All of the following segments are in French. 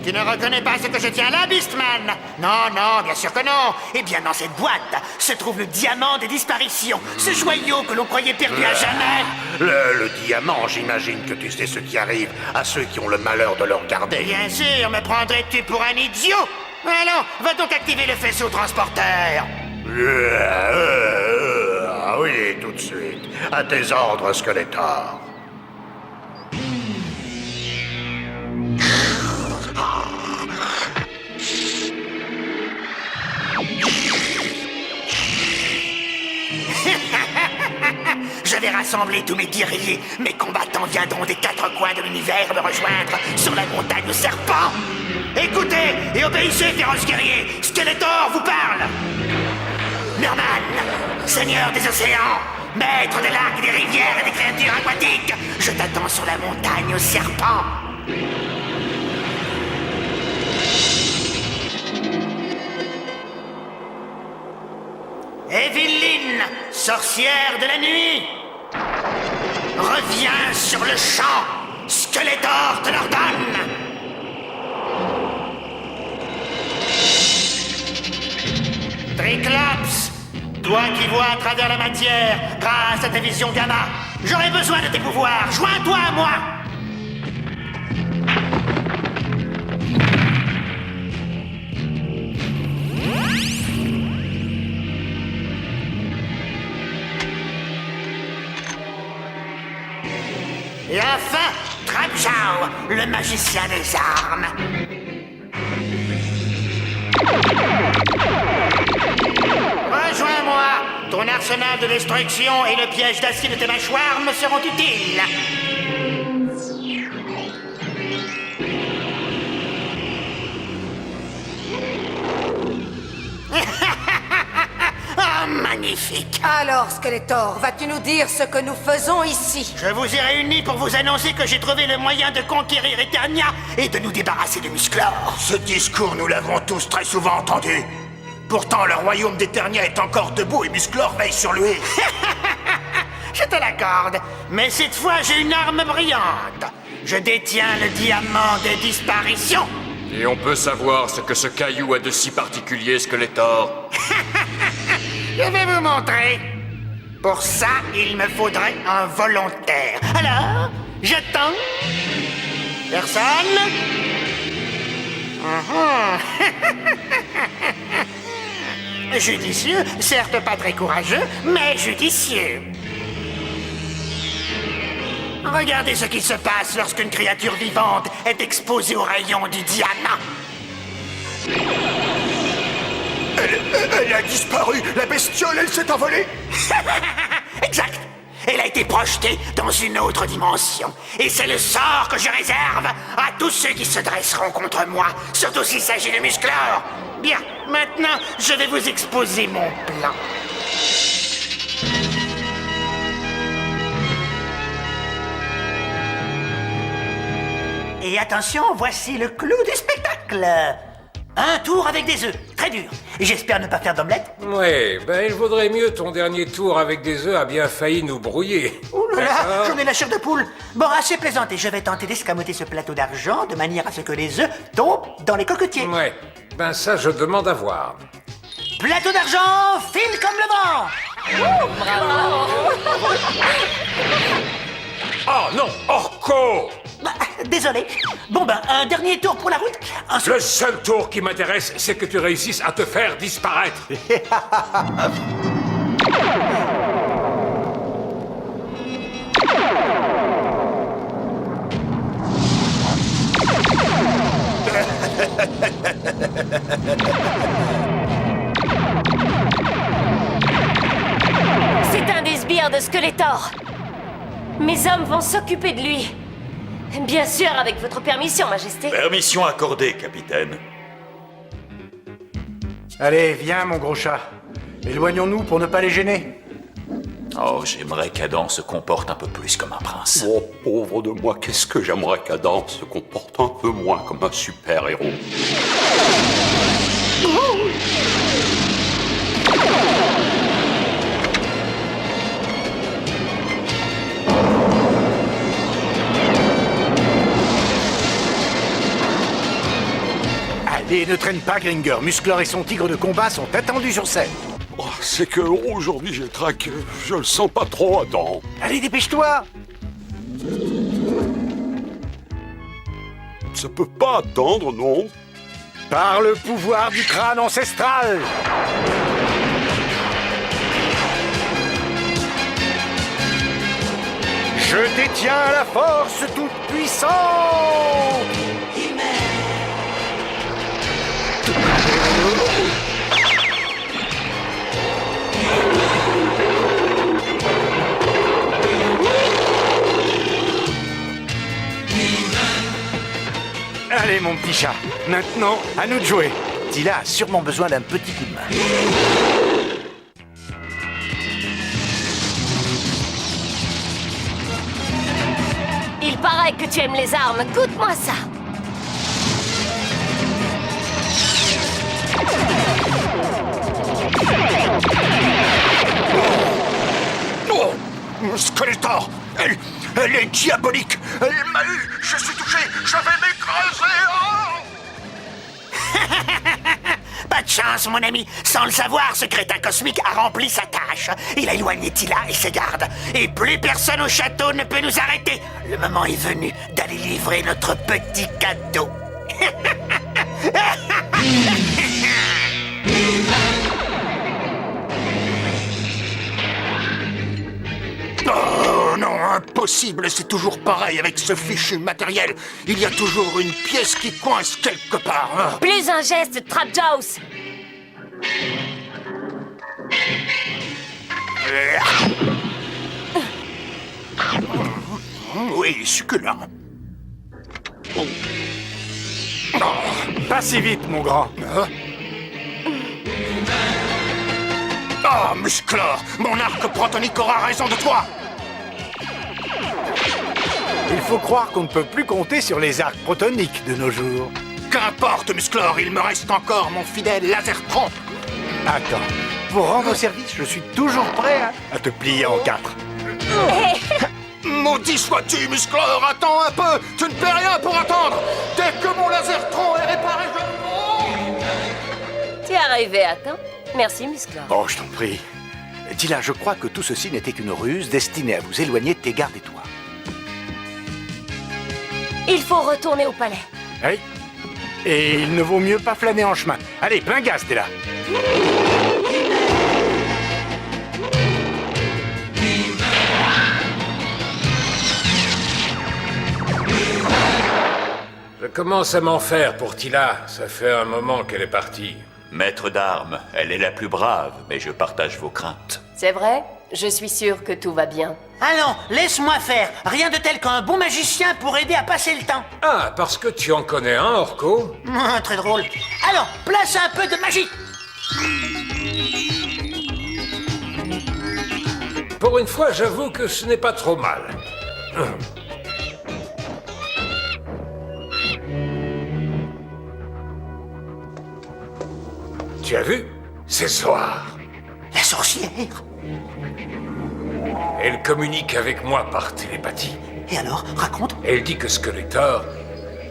Tu ne reconnais pas ce que je tiens là, Beastman? Non, non, bien sûr que non. Eh bien, dans cette boîte se trouve le diamant des disparitions, ce joyau que l'on croyait perdu à jamais. Le diamant, j'imagine que tu sais ce qui arrive à ceux qui ont le malheur de le regarder. Bien sûr, me prendrais-tu pour un idiot? Allons, va donc activer le faisceau transporteur. Ah oui, tout de suite. À tes ordres, Skeletor. Je vais rassembler tous mes guerriers. Mes combattants viendront des 4 coins de l'univers me rejoindre sur la montagne au serpent. Écoutez et obéissez, féroces guerriers. Skeletor vous parle. Merman, seigneur des océans, maître des lacs, des rivières et des créatures aquatiques, je t'attends sur la montagne au serpent. Evelyne, sorcière de la nuit, reviens sur le champ. Skeletor te l'ordonne. Triclops, toi qui vois à travers la matière grâce à ta vision gamma, j'aurai besoin de tes pouvoirs. Joins-toi à moi. Et enfin, Trapjaw, le magicien des armes. Rejoins-moi. Ton arsenal de destruction et le piège d'acier de tes mâchoires me seront utiles. Oh, magnifique. Alors, Skeletor, vas-tu nous dire ce que nous faisons ici? Je vous ai réunis pour vous annoncer que j'ai trouvé le moyen de conquérir Eternia et de nous débarrasser de Musclor. Ce discours, nous l'avons tous très souvent entendu. Pourtant, le royaume d'Eternia est encore debout et Musclor veille sur lui. Je te l'accorde, mais cette fois j'ai une arme brillante. Je détiens le diamant des disparitions. Et on peut savoir ce que ce caillou a de si particulier, Skeletor? Je vais vous montrer. Pour ça, il me faudrait un volontaire. Alors, j'attends. Personne? Judicieux, certes pas très courageux, mais judicieux. Regardez ce qui se passe lorsqu'une créature vivante est exposée aux rayons du diamant. Elle a disparu. La bestiole, elle s'est envolée. Exact. Elle a été projetée dans une autre dimension. Et c'est le sort que je réserve à tous ceux qui se dresseront contre moi, surtout s'il s'agit de Musclor. Bien, maintenant, je vais vous exposer mon plan. Et attention, voici le clou du spectacle. Un tour avec des œufs, très dur. J'espère ne pas faire d'omelette. Ouais, ben il vaudrait mieux ton dernier tour avec des œufs a bien failli nous brouiller. Ouh là là, D'accord. j'en ai la chair de poule. Bon, assez plaisanté, je vais tenter d'escamoter ce plateau d'argent de manière à ce que les œufs tombent dans les cocotiers. Ouais, ben ça je demande à voir. Plateau d'argent, file comme le vent. Oh non, Orko! Bah, désolé. Bon ben, un dernier tour pour la route. Ensuite... Le seul tour qui m'intéresse, c'est que tu réussisses à te faire disparaître. C'est un des sbires de Skeletor. Mes hommes vont s'occuper de lui. Bien sûr, avec votre permission, Majesté. Permission accordée, capitaine. Allez, viens, mon gros chat. Éloignons-nous pour ne pas les gêner. Oh, j'aimerais qu'Adam se comporte un peu plus comme un prince. Oh, pauvre de moi, qu'est-ce que j'aimerais qu'Adam se comporte un peu moins comme un super-héros. Et ne traîne pas, Gringer. Musclor et son tigre de combat sont attendus sur scène. Oh, c'est que aujourd'hui j'ai craqué. Je le sens pas trop, Adam. Allez, dépêche-toi! Ça peut pas attendre, non? Par le pouvoir du crâne ancestral! Je détiens la force toute puissante! Allez, mon petit chat, maintenant, à nous de jouer. Tila a sûrement besoin d'un petit coup de main. Il paraît que tu aimes les armes. Goûte-moi ça. Oh, Skeletor, elle est diabolique. Elle m'a eu. Je suis touché. Je vais m'écraser. Pas de chance, mon ami. Sans le savoir, ce crétin cosmique a rempli sa tâche. Il a éloigné Tila et ses gardes. Et plus personne au château ne peut nous arrêter. Le moment est venu d'aller livrer notre petit cadeau. Oh non, impossible, c'est toujours pareil avec ce fichu matériel. Il y a toujours une pièce qui coince quelque part. Ah. Plus un geste, Trapjaws. Oui, succulent. Pas si vite, mon grand. Oh, Musclor, mon arc protonique aura raison de toi. Il faut croire qu'on ne peut plus compter sur les arcs protoniques de nos jours. Qu'importe, Musclor, il me reste encore mon fidèle Lasertron. Attends, pour rendre service, je suis toujours prêt à te plier en quatre. Maudit sois-tu, Musclor, attends un peu. Tu ne peux rien pour attendre. Dès que mon Lasertron est réparé, Tu es arrivé à temps. Merci, Musclor. Oh, je t'en prie. Tila, je crois que tout ceci n'était qu'une ruse destinée à vous éloigner de tes gardes et toi. Il faut retourner au palais. Oui. Et il ne vaut mieux pas flâner en chemin. Allez, plein gaz, Tila. Je commence à m'en faire pour Tila. Ça fait un moment qu'elle est partie. Maître d'armes, elle est la plus brave, mais je partage vos craintes. C'est vrai? Je suis sûre que tout va bien. Allons, laisse-moi faire. Rien de tel qu'un bon magicien pour aider à passer le temps. Ah, parce que tu en connais un, Orko? Très drôle. Allons, place un peu de magie. Pour une fois, j'avoue que ce n'est pas trop mal. Tu as vu? C'est Zoar. La sorcière. Elle communique avec moi par télépathie. Et alors, raconte. Elle dit que Skeletor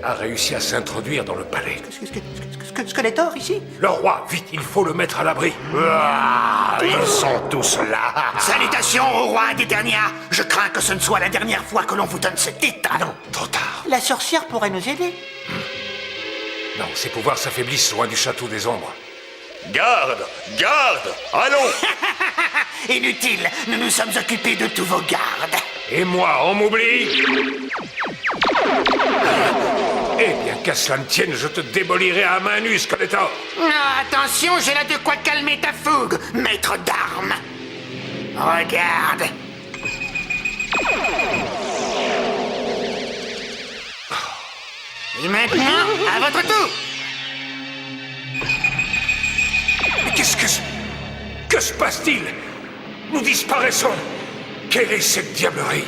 a réussi à s'introduire dans le palais. Skeletor, ici? Le roi, vite, il faut le mettre à l'abri. Ah, ils sont tous là. Salutations au roi d'Eternia. Je crains que ce ne soit la dernière fois que l'on vous donne ce titre. Ah non, trop tard. La sorcière pourrait nous aider. Non, ses pouvoirs s'affaiblissent loin du château des ombres. Garde, garde, allons. Inutile, nous nous sommes occupés de tous vos gardes. Et moi, on m'oublie? Eh bien, qu'à cela ne tienne, je te démolirai à main nue, Skeletor. Ah, attention, j'ai là de quoi calmer ta fougue, maître d'armes. Regarde. Et maintenant, à votre tour. Mais que se passe-t-il? Nous disparaissons. Quelle est cette diablerie?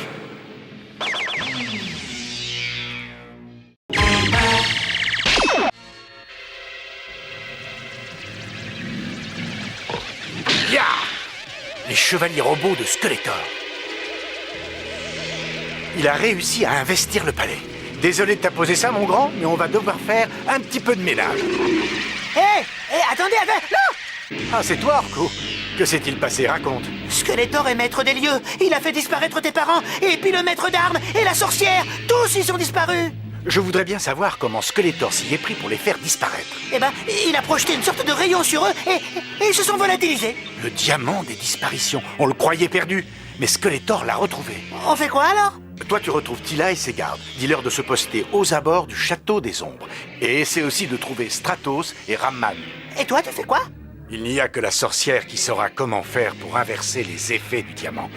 Ya! Les chevaliers robots de Skeletor. Il a réussi à investir le palais. Désolé de t'imposer ça, mon grand, mais on va devoir faire un petit peu de ménage. Hé, attendez, non! Ah, c'est toi, Orko. Que s'est-il passé? Raconte. Skeletor est maître des lieux. Il a fait disparaître tes parents, et puis le maître d'armes, et la sorcière. Tous ils sont disparus. Je voudrais bien savoir comment Skeletor s'y est pris pour les faire disparaître. Eh ben, il a projeté une sorte de rayon sur eux, et ils se sont volatilisés. Le diamant des disparitions. On le croyait perdu, mais Skeletor l'a retrouvé. On fait quoi alors? Toi, tu retrouves Tila et ses gardes. Dis-leur de se poster aux abords du château des ombres. Et essaie aussi de trouver Stratos et Ramman. Et toi, tu fais quoi? Il n'y a que la sorcière qui saura comment faire pour inverser les effets du diamant.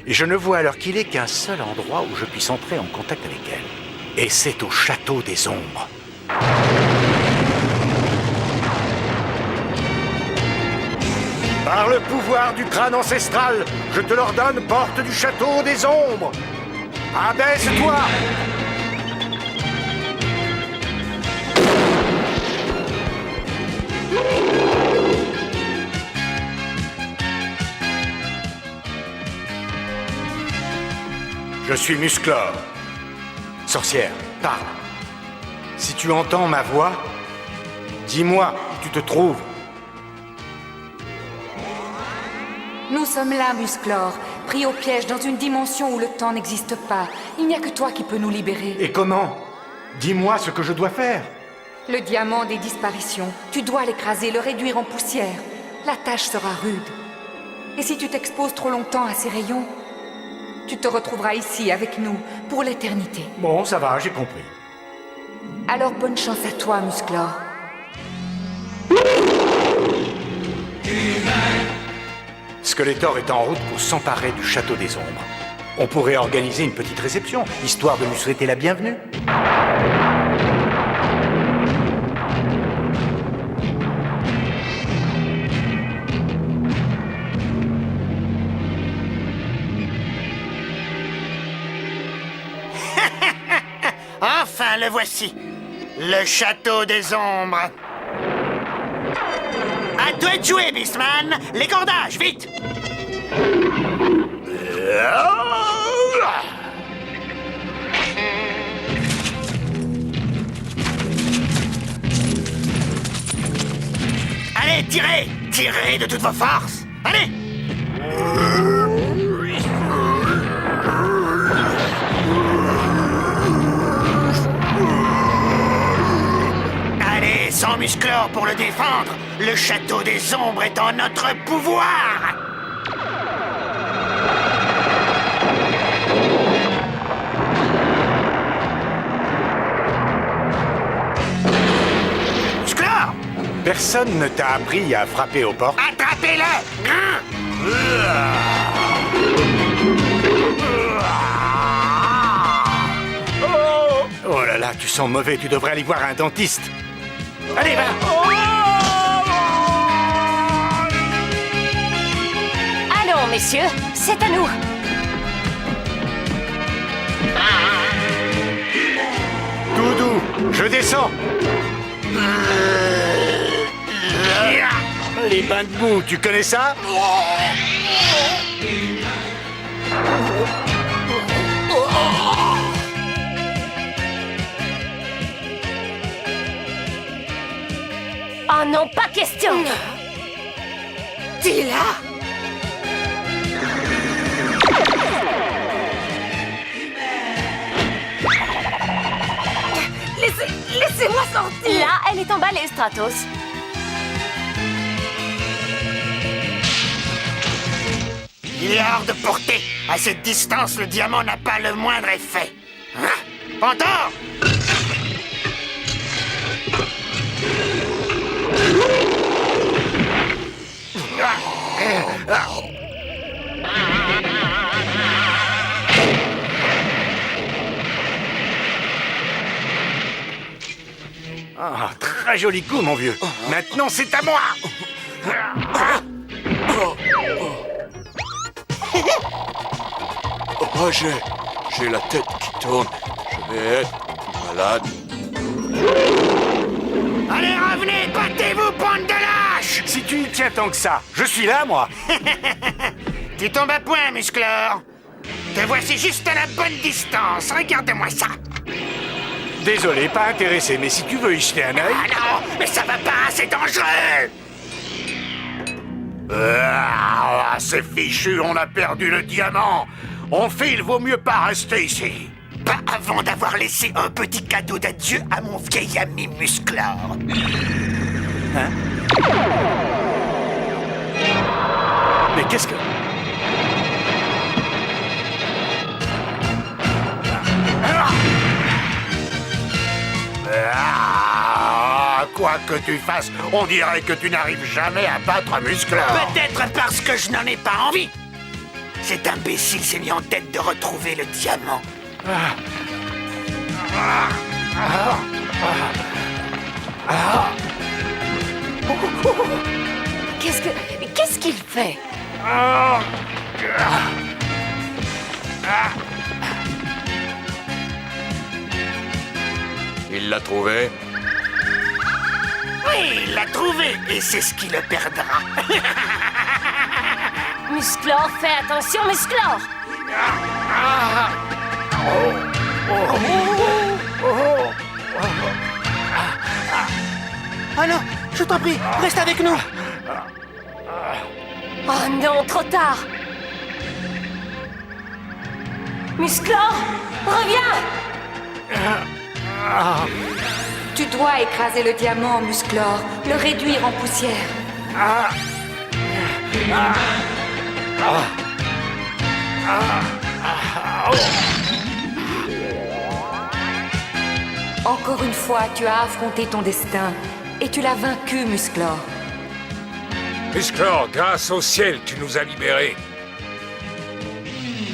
Et je ne vois à l'heure qu'il est qu'un seul endroit où je puisse entrer en contact avec elle. Et c'est au château des ombres. Par le pouvoir du crâne ancestral, je te l'ordonne, porte du château des ombres. Abaisse-toi! Je suis Musclor. Sorcière, parle. Si tu entends ma voix, dis-moi où tu te trouves. Nous sommes là, Musclor, pris au piège dans une dimension où le temps n'existe pas. Il n'y a que toi qui peux nous libérer. Et comment? Dis-moi ce que je dois faire. Le diamant des disparitions, tu dois l'écraser, le réduire en poussière. La tâche sera rude. Et si tu t'exposes trop longtemps à ces rayons, tu te retrouveras ici avec nous pour l'éternité. Bon, ça va, j'ai compris. Alors bonne chance à toi, Musclor. Skeletor est en route pour s'emparer du château des ombres. On pourrait organiser une petite réception, histoire de lui souhaiter la bienvenue. Enfin, le voici. Le château des ombres. À toi de jouer, Beastman. Les cordages, vite. Allez, tirez. Tirez de toutes vos forces. Allez. Allez, sans Musclor pour le défendre. Le château des ombres est en notre pouvoir. Musclor! Personne ne t'a appris à frapper aux portes. Attrapez-le! Oh là là, tu sens mauvais, tu devrais aller voir un dentiste. Allez, va! Allons, messieurs, c'est à nous. Doudou, je descends. Les bains de boue, tu connais ça? Oh non, pas question. T'es là? Laissez-moi sortir. Là, elle est emballée, Stratos. Il est hors de portée. À cette distance, le diamant n'a pas le moindre effet. Hein? Pantor! Ah, très joli coup, mon vieux. Maintenant, c'est à moi. Oh, j'ai la tête qui tourne. Je vais être malade. Allez, revenez, battez-vous, bande de lâches! Si tu y tiens tant que ça, je suis là, moi. Tu tombes à point, Musclor. Te voici juste à la bonne distance. Regarde-moi ça. Désolé, pas intéressé, mais si tu veux y jeter un œil... Ah non, mais ça va pas, c'est dangereux. C'est fichu, on a perdu le diamant. On file, vaut mieux pas rester ici. Pas avant d'avoir laissé un petit cadeau d'adieu à mon vieil ami Musclor. Hein? Mais qu'est-ce que... Quoi que tu fasses, on dirait que tu n'arrives jamais à battre Musclor. Peut-être parce que je n'en ai pas envie. Cet imbécile s'est mis en tête de retrouver le diamant. Qu'est-ce qu'il fait? Il l'a trouvé. Oui, il l'a trouvé, et c'est ce qui le perdra. Musclor, fais attention, Musclor! Oh non, je t'en prie, reste avec nous. Oh non, trop tard! Musclor, reviens! Tu dois écraser le diamant, Musclor, le réduire en poussière. Encore une fois, tu as affronté ton destin et tu l'as vaincu, Musclor. Musclor, grâce au ciel, tu nous as libérés.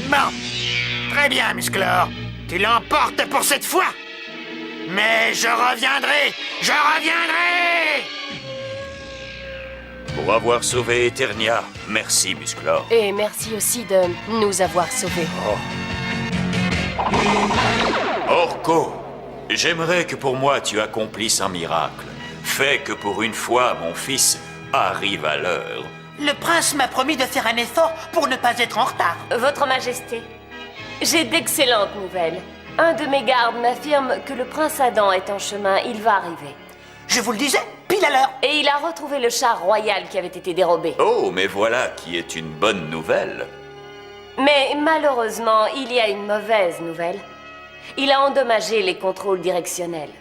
Bon, très bien, Musclor. Tu l'emportes pour cette fois. Mais je reviendrai. Pour avoir sauvé Eternia, merci, Musclor. Et merci aussi de nous avoir sauvés. Orko, j'aimerais que pour moi tu accomplisses un miracle. Fais que pour une fois mon fils arrive à l'heure. Le prince m'a promis de faire un effort pour ne pas être en retard. Votre Majesté, j'ai d'excellentes nouvelles. Un de mes gardes m'affirme que le prince Adam est en chemin, il va arriver. Je vous le disais, pile à l'heure. Et il a retrouvé le char royal qui avait été dérobé. Oh, mais voilà qui est une bonne nouvelle. Mais malheureusement, il y a une mauvaise nouvelle. Il a endommagé les contrôles directionnels.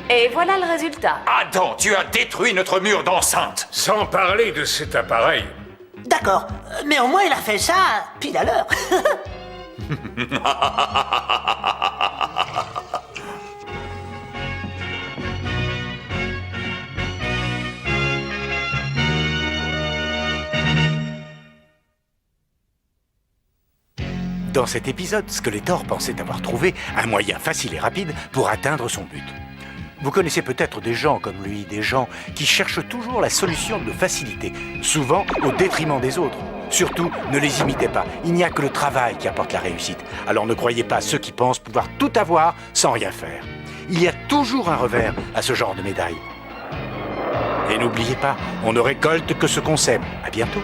Et voilà le résultat. Adam, tu as détruit notre mur d'enceinte. Sans parler de cet appareil. D'accord, mais au moins il a fait ça pile à l'heure. Dans cet épisode, Skeletor pensait avoir trouvé un moyen facile et rapide pour atteindre son but. Vous connaissez peut-être des gens comme lui, des gens qui cherchent toujours la solution de facilité, souvent au détriment des autres. Surtout, ne les imitez pas, il n'y a que le travail qui apporte la réussite. Alors ne croyez pas ceux qui pensent pouvoir tout avoir sans rien faire. Il y a toujours un revers à ce genre de médaille. Et n'oubliez pas, on ne récolte que ce qu'on sème. À bientôt.